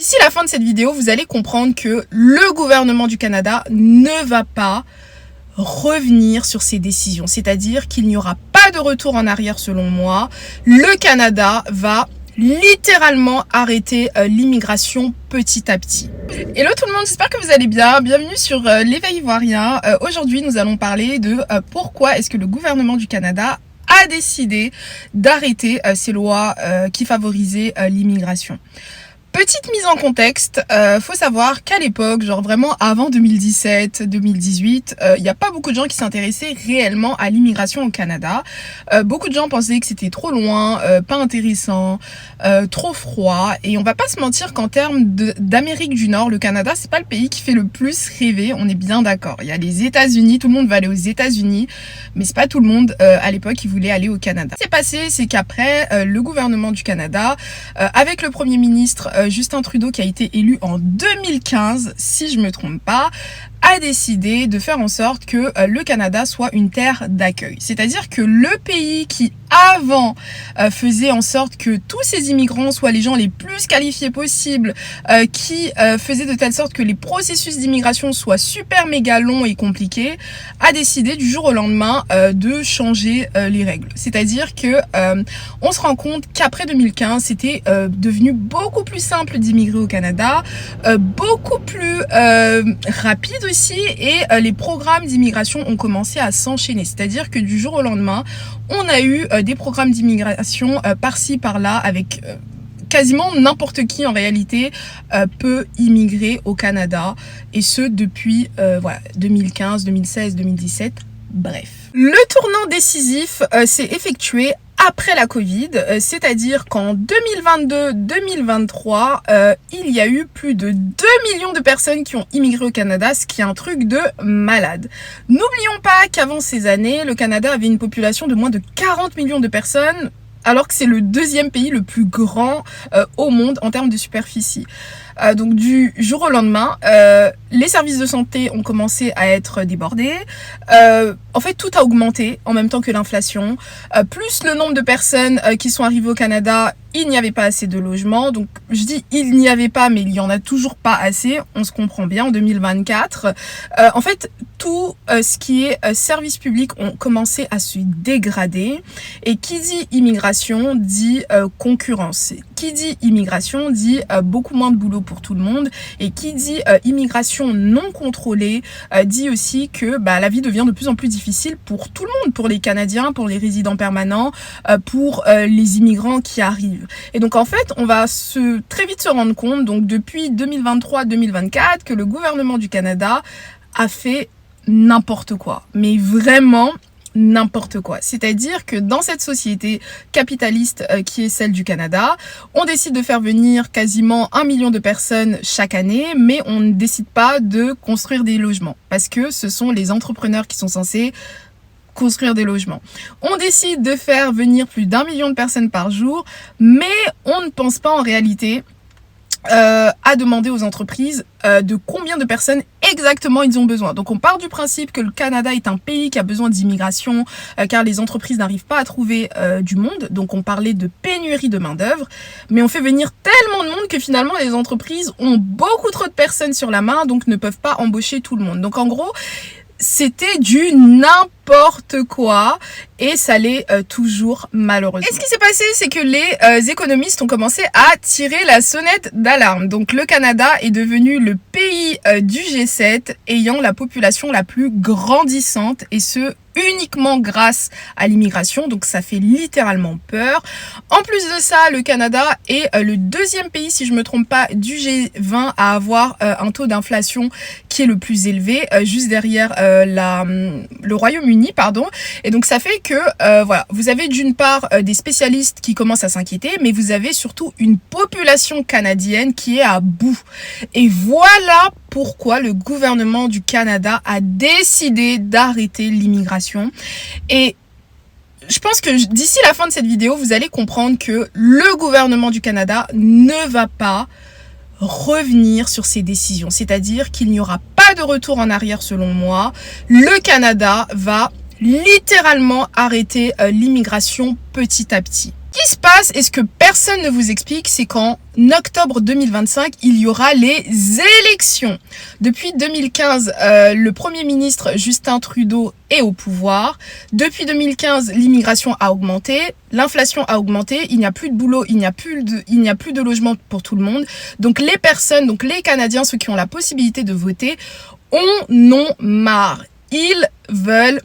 D'ici la fin de cette vidéo, vous allez comprendre que le gouvernement du Canada ne va pas revenir sur ses décisions. C'est-à-dire qu'il n'y aura pas de retour en arrière selon moi. Le Canada va littéralement arrêter l'immigration petit à petit. Hello tout le monde, j'espère que vous allez bien. Bienvenue sur l'éveil ivoirien. Aujourd'hui, nous allons parler de pourquoi est-ce que le gouvernement du Canada a décidé d'arrêter ces lois qui favorisaient l'immigration. Petite mise en contexte, faut savoir qu'à l'époque, genre vraiment avant 2017-2018, il n'y a pas beaucoup de gens qui s'intéressaient réellement à l'immigration au Canada. Beaucoup de gens pensaient que c'était trop loin, pas intéressant, trop froid. Et on va pas se mentir qu'en termes d'Amérique du Nord, le Canada, c'est pas le pays qui fait le plus rêver, on est bien d'accord. Il y a les États-Unis, tout le monde va aller aux États-Unis, mais c'est pas tout le monde à l'époque qui voulait aller au Canada. Ce qui s'est passé, c'est qu'après, le gouvernement du Canada, avec le Premier ministre Justin Trudeau, qui a été élu en 2015, si je me trompe pas, a décidé de faire en sorte que le Canada soit une terre d'accueil. C'est-à-dire que le pays qui avant faisait en sorte que tous ces immigrants soient les gens les plus qualifiés possibles, qui faisait de telle sorte que les processus d'immigration soient super méga longs et compliqués, a décidé du jour au lendemain de changer les règles. C'est-à-dire que on se rend compte qu'après 2015, c'était devenu beaucoup plus simple d'immigrer au Canada, beaucoup plus rapide aussi, et les programmes d'immigration ont commencé à s'enchaîner. C'est-à-dire que du jour au lendemain, on a eu des programmes d'immigration par-ci par-là avec quasiment n'importe qui en réalité peut immigrer au Canada, et ce depuis 2015, 2016, 2017, bref. Le tournant décisif s'est effectué après la Covid, c'est-à-dire qu'en 2022-2023, il y a eu plus de 2 millions de personnes qui ont immigré au Canada, ce qui est un truc de malade. N'oublions pas qu'avant ces années, le Canada avait une population de moins de 40 millions de personnes, alors que c'est le deuxième pays le plus grand au monde en termes de superficie. Donc du jour au lendemain, les services de santé ont commencé à être débordés. En fait, tout a augmenté en même temps que l'inflation. Plus le nombre de personnes qui sont arrivées au Canada, il n'y avait pas assez de logements. Donc je dis il n'y avait pas, mais il y en a toujours pas assez. On se comprend bien en 2024. En fait, tout ce qui est services publics ont commencé à se dégrader. Et qui dit immigration dit concurrence. Qui dit immigration dit beaucoup moins de boulot pour tout le monde, et qui dit immigration non contrôlée dit aussi que la vie devient de plus en plus difficile pour tout le monde, pour les Canadiens, pour les résidents permanents, pour les immigrants qui arrivent. Et donc en fait, on va très vite se rendre compte, donc depuis 2023-2024, que le gouvernement du Canada a fait n'importe quoi, mais vraiment n'importe quoi. C'est-à-dire que dans cette société capitaliste qui est celle du Canada, on décide de faire venir quasiment 1 million de personnes chaque année, mais on ne décide pas de construire des logements, parce que ce sont les entrepreneurs qui sont censés construire des logements. On décide de faire venir plus d'1 million de personnes par jour, mais on ne pense pas en réalité à demander aux entreprises de combien de personnes exactement ils ont besoin. Donc on part du principe que le Canada est un pays qui a besoin d'immigration car les entreprises n'arrivent pas à trouver du monde. Donc on parlait de pénurie de main d'œuvre, mais on fait venir tellement de monde que finalement les entreprises ont beaucoup trop de personnes sur la main, donc ne peuvent pas embaucher tout le monde. Donc en gros, c'était du n'importe quoi, et ça l'est toujours malheureusement. Et ce qui s'est passé, c'est que les économistes ont commencé à tirer la sonnette d'alarme. Donc le Canada est devenu le pays du G7 ayant la population la plus grandissante, et ce uniquement grâce à l'immigration. Donc ça fait littéralement peur. En plus de ça, le Canada est le deuxième pays, si je me trompe pas, du G20 à avoir un taux d'inflation qui est le plus élevé, juste derrière le Royaume-Uni, pardon. Et donc ça fait que vous avez d'une part des spécialistes qui commencent à s'inquiéter, mais vous avez surtout une population canadienne qui est à bout. Et voilà pourquoi le gouvernement du Canada a décidé d'arrêter l'immigration. Et je pense que d'ici la fin de cette vidéo, vous allez comprendre que le gouvernement du Canada ne va pas revenir sur ses décisions. C'est-à-dire qu'il n'y aura pas de retour en arrière selon moi. Le Canada va littéralement arrêter l'immigration petit à petit. Ce qui se passe et ce que personne ne vous explique, c'est qu'en octobre 2025, il y aura les élections. Depuis 2015, le Premier ministre Justin Trudeau est au pouvoir. Depuis 2015, l'immigration a augmenté, l'inflation a augmenté, il n'y a plus de boulot, il n'y a plus de logement pour tout le monde. Donc les personnes, donc les Canadiens, ceux qui ont la possibilité de voter, en ont marre. Ils veulent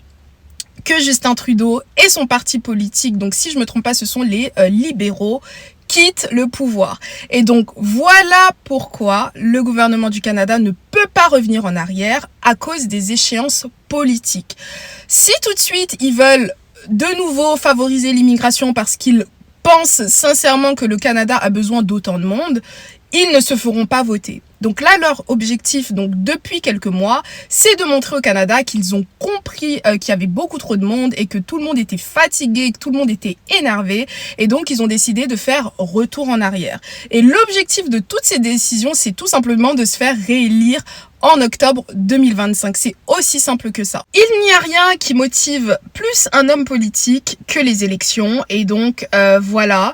que Justin Trudeau et son parti politique, donc si je me trompe pas, ce sont les libéraux, quittent le pouvoir. Et donc voilà pourquoi le gouvernement du Canada ne peut pas revenir en arrière à cause des échéances politiques. Si tout de suite ils veulent de nouveau favoriser l'immigration parce qu'ils pensent sincèrement que le Canada a besoin d'autant de monde, ils ne se feront pas voter. Donc là, leur objectif, donc depuis quelques mois, c'est de montrer au Canada qu'ils ont compris qu'il y avait beaucoup trop de monde et que tout le monde était fatigué, que tout le monde était énervé. Et donc, ils ont décidé de faire retour en arrière. Et l'objectif de toutes ces décisions, c'est tout simplement de se faire réélire en octobre 2025. C'est aussi simple que ça. Il n'y a rien qui motive plus un homme politique que les élections. Et donc, voilà,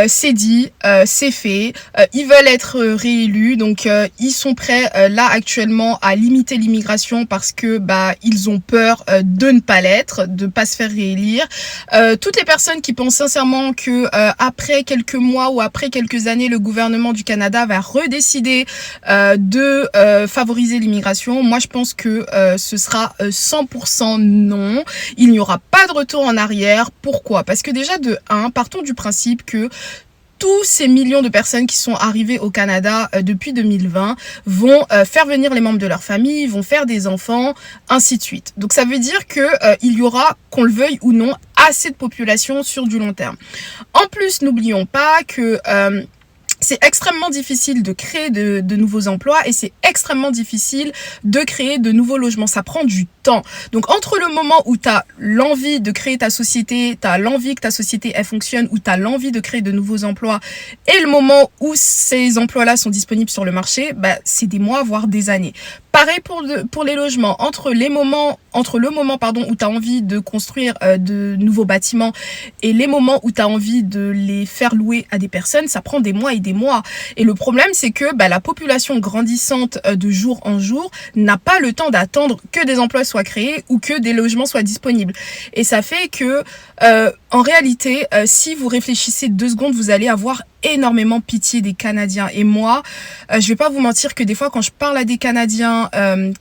c'est dit, c'est fait. Ils veulent être réélus. Donc, ils sont prêts là actuellement à limiter l'immigration parce que ils ont peur de ne pas l'être, de pas se faire réélire. Toutes les personnes qui pensent sincèrement que après quelques mois ou après quelques années, le gouvernement du Canada va redécider de favoriser l'immigration, moi je pense que ce sera 100% non. Il n'y aura pas de retour en arrière. Pourquoi? Parce que déjà de 1, partons du principe que tous ces millions de personnes qui sont arrivées au Canada depuis 2020 vont faire venir les membres de leur famille, vont faire des enfants, ainsi de suite. Donc ça veut dire que il y aura, qu'on le veuille ou non, assez de population sur du long terme. En plus, n'oublions pas que c'est extrêmement difficile de créer de nouveaux emplois et c'est extrêmement difficile de créer de nouveaux logements. Ça prend du temps. Donc, entre le moment où tu as l'envie de créer ta société, tu as l'envie que ta société elle fonctionne, ou tu as l'envie de créer de nouveaux emplois et le moment où ces emplois-là sont disponibles sur le marché, c'est des mois, voire des années. Pareil pour les logements. Entre le moment où tu as envie de construire de nouveaux bâtiments et les moments où tu as envie de les faire louer à des personnes, ça prend des mois et des mois. Et le problème, c'est que la population grandissante de jour en jour n'a pas le temps d'attendre que des emplois soient créés ou que des logements soient disponibles. Et ça fait que, en réalité, si vous réfléchissez 2 secondes, vous allez avoir énormément pitié des Canadiens. Et moi, je vais pas vous mentir que des fois, quand je parle à des Canadiens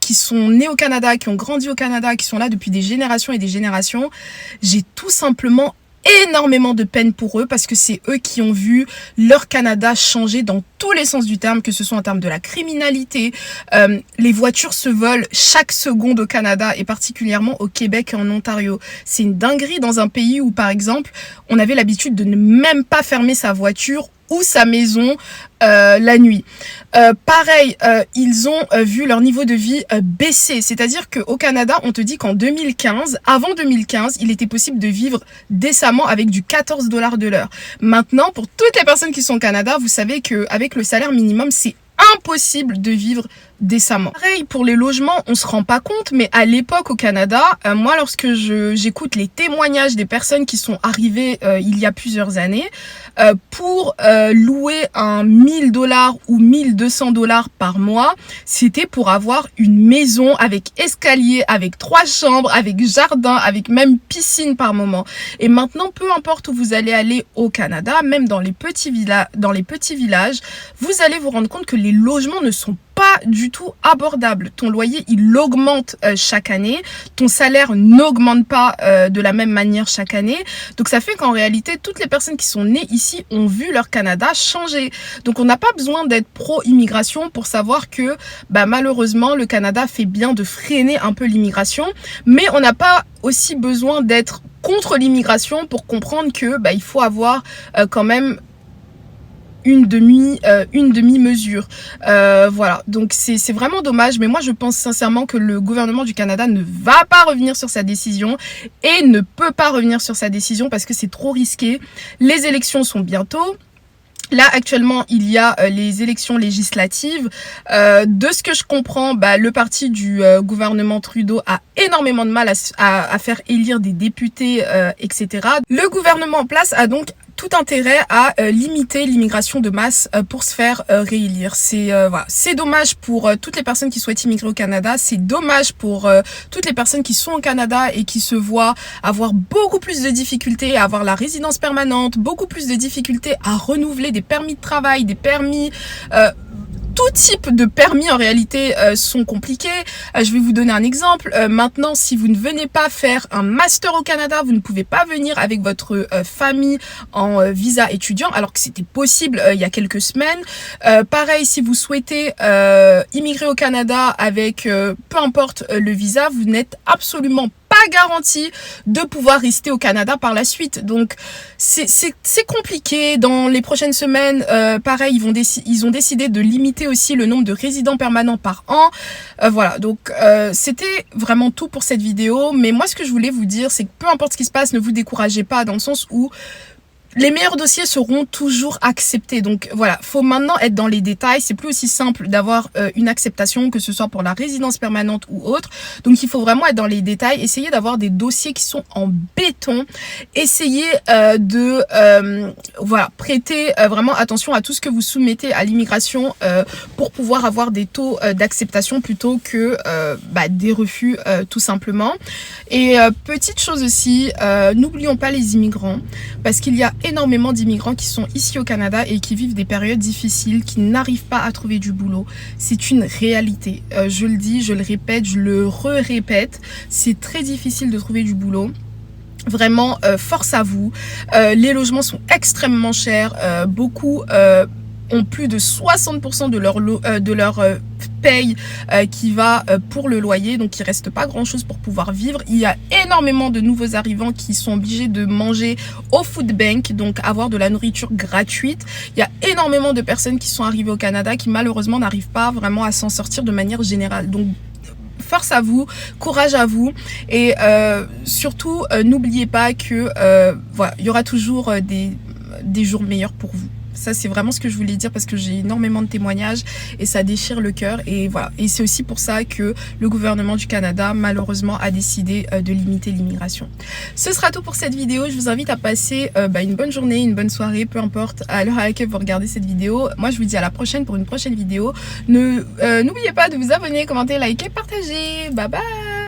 qui sont nés au Canada, qui ont grandi au Canada, qui sont là depuis des générations et des générations, j'ai tout simplement énormément de peine pour eux parce que c'est eux qui ont vu leur Canada changer dans tous les sens du terme, que ce soit en termes de la criminalité. Les voitures se volent chaque seconde au Canada et particulièrement au Québec et en Ontario. C'est une dinguerie dans un pays où, par exemple, on avait l'habitude de ne même pas fermer sa voiture ou sa maison la nuit. Pareil, ils ont vu leur niveau de vie baisser. C'est-à-dire qu'au Canada, on te dit qu'en 2015, avant 2015, il était possible de vivre décemment avec du 14 $ de l'heure. Maintenant, pour toutes les personnes qui sont au Canada, vous savez qu'avec le salaire minimum, c'est impossible de vivre décemment. Pareil pour les logements, on se rend pas compte, mais à l'époque au Canada, moi lorsque j'écoute les témoignages des personnes qui sont arrivées il y a plusieurs années, pour louer un 1 000 $ ou 1 200 $ par mois, c'était pour avoir une maison avec escalier, avec 3 chambres, avec jardin, avec même piscine par moment. Et maintenant, peu importe où vous allez aller au Canada, même dans les petits villages, vous allez vous rendre compte que les logements ne sont pas du tout abordable. Ton loyer, il augmente chaque année. Ton salaire n'augmente pas de la même manière chaque année. Donc, ça fait qu'en réalité, toutes les personnes qui sont nées ici ont vu leur Canada changer. Donc, on n'a pas besoin d'être pro-immigration pour savoir que, malheureusement, le Canada fait bien de freiner un peu l'immigration. Mais on n'a pas aussi besoin d'être contre l'immigration pour comprendre que, il faut avoir quand même une demi-mesure. Voilà, donc c'est vraiment dommage, mais moi je pense sincèrement que le gouvernement du Canada ne va pas revenir sur sa décision et ne peut pas revenir sur sa décision parce que c'est trop risqué. Les élections sont bientôt. Là, actuellement, il y a les élections législatives. De ce que je comprends, le parti du gouvernement Trudeau a énormément de mal à faire élire des députés, etc. Le gouvernement en place a donc tout intérêt à limiter l'immigration de masse pour se faire réélire. Voilà. C'est dommage pour toutes les personnes qui souhaitent immigrer au Canada, c'est dommage pour toutes les personnes qui sont au Canada et qui se voient avoir beaucoup plus de difficultés à avoir la résidence permanente, beaucoup plus de difficultés à renouveler des permis de travail, des permis... tout type de permis en réalité sont compliqués. Je vais vous donner un exemple. Maintenant, si vous ne venez pas faire un master au Canada, vous ne pouvez pas venir avec votre famille en visa étudiant, alors que c'était possible il y a quelques semaines. Pareil, si vous souhaitez immigrer au Canada avec peu importe le visa, vous n'êtes absolument pas garanti de pouvoir rester au Canada par la suite. Donc c'est compliqué. Dans les prochaines semaines, pareil, ils ont décidé de limiter aussi le nombre de résidents permanents par an. Voilà, donc c'était vraiment tout pour cette vidéo. Mais moi, ce que je voulais vous dire, c'est que peu importe ce qui se passe, ne vous découragez pas, dans le sens où les meilleurs dossiers seront toujours acceptés. Donc voilà, faut maintenant être dans les détails. C'est plus aussi simple d'avoir une acceptation, que ce soit pour la résidence permanente ou autre. Donc il faut vraiment être dans les détails, essayer d'avoir des dossiers qui sont en béton, essayer voilà, prêter vraiment attention à tout ce que vous soumettez à l'immigration pour pouvoir avoir des taux d'acceptation plutôt que des refus tout simplement. Et petite chose aussi, n'oublions pas les immigrants, parce qu'il y a énormément d'immigrants qui sont ici au Canada et qui vivent des périodes difficiles, qui n'arrivent pas à trouver du boulot. C'est une réalité. Je le dis, je le répète, je le répète. C'est très difficile de trouver du boulot. Vraiment, force à vous. Les logements sont extrêmement chers. Beaucoup ont plus de 60% de leur paye qui va pour le loyer, donc il reste pas grand chose pour pouvoir vivre. Il y a énormément de nouveaux arrivants qui sont obligés de manger au food bank, donc avoir de la nourriture gratuite. Il y a énormément de personnes qui sont arrivées au Canada qui malheureusement n'arrivent pas vraiment à s'en sortir de manière générale. Donc force à vous, courage à vous, et surtout n'oubliez pas que voilà, il y aura toujours des jours meilleurs pour vous. Ça, c'est vraiment ce que je voulais dire, parce que j'ai énormément de témoignages et ça déchire le cœur. Et voilà. Et c'est aussi pour ça que le gouvernement du Canada, malheureusement, a décidé de limiter l'immigration. Ce sera tout pour cette vidéo. Je vous invite à passer une bonne journée, une bonne soirée, peu importe à l'heure à laquelle vous regardez cette vidéo. Moi, je vous dis à la prochaine pour une prochaine vidéo. N'oubliez pas de vous abonner, commenter, liker, partager. Bye bye!